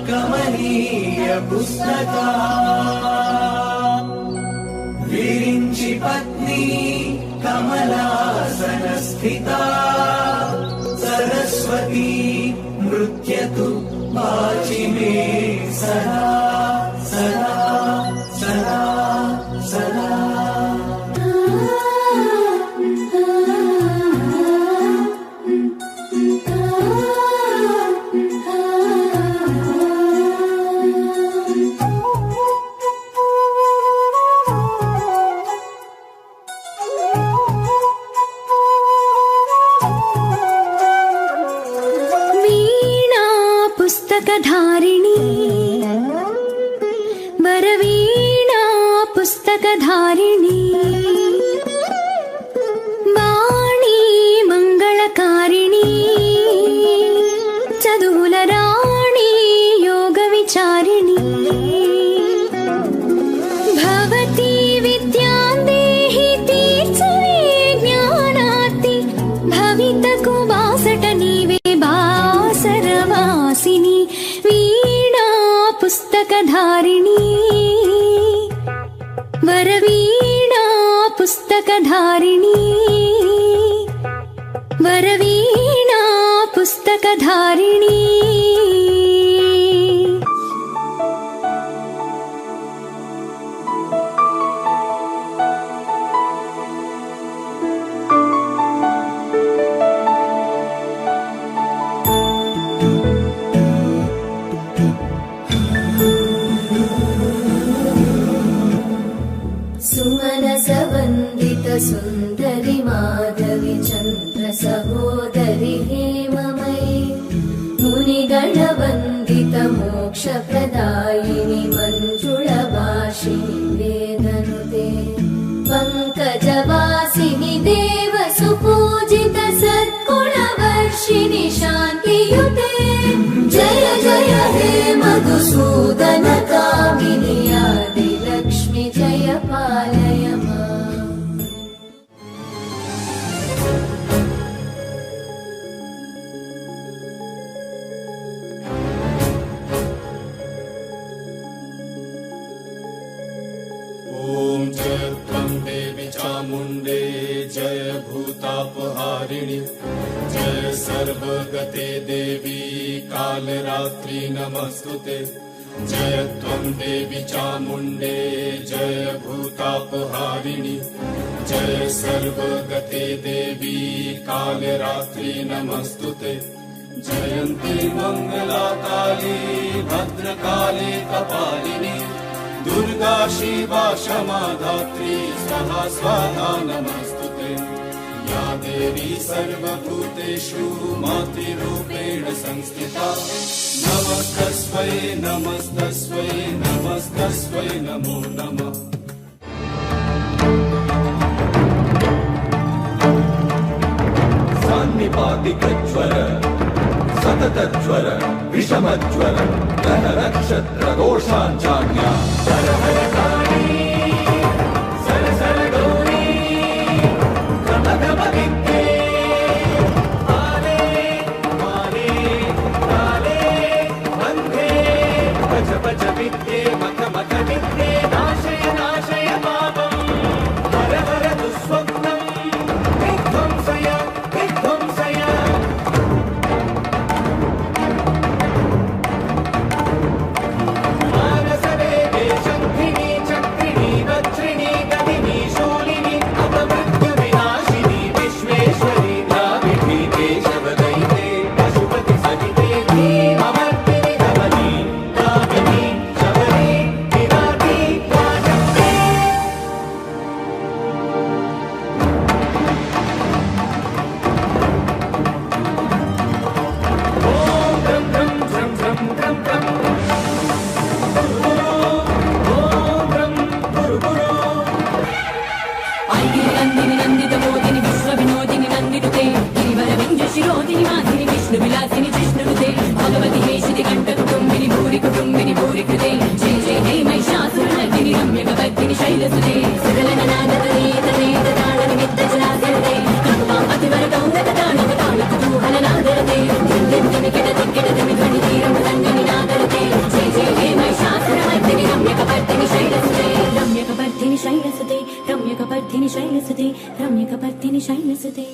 కమనీయ పుస్తక విరించి పత్ని కమలాసన స్థిత సరస్వతి నృత్యతు వాచి మే సదా సదా సదా సదా. पुस्तकधारिणी वरवीणा पुस्तकधारिणी वाणी मंगलकारिणी चदुल राणी योग विचारिणी भवती विद्यां देहि तीर्चवे ज्ञानाति भवितकु वासट नीवे बासरवासिनी वीणा पुस्तकधारिणी वरवीणा पुस्तकधारिणी वरवीणा पुस्तकधारिणी. सुमनसवन्दित सुन्दरि माधवि चन्द्र सहोदरि हेममयि मुनिगणवन्दित मोक्षप्रदायिनि मञ्जुळभाषिणि वेदनुते पङ्कजवासिनि देव सुपूजित सद्गुणवर्षिणि शान्तियुते जय जय हे मधुसूदन कामिनि आदिलक्ष्मि जय पालय माम्. ॐ जय त्वं देवी चामुण्डे जय भूतापहारिणि जय सर्वगते देवी कालरात्रि नमस्तुते जय त्वं देवी चामुण्डे जय भूतापहारिणि जय सर्वगते देवी कालरात्रि नमस्तुते जयन्ती मंगला काली भद्रकाली कपालिनी दुर्गा शिवा क्षमा धात्री स्वाहा स्वाहा नमस्तुते या देवी सर्वभूतेषु मातृरूपेण संस्थिता नमस्तस्मै नमस्तस्मै नमस्तस्मै नमो नमः. सान्निपातिकज्वर सततज्वर विषमज्वर ग्रह नक्षत्र दोषाञ्चाज्ञा हर हर काली सर सर गौरी प्रमदमदित्ये आले माले काले बन्धे पच पच विद्ये मख मख विद्ये नाशय नाशय पापम् हर हर दुःस्वप्नम् विध्वंसय विध्वंसय. ध्वनि तीरं शैलसुते रम्यकपर्दिनि शैलसुते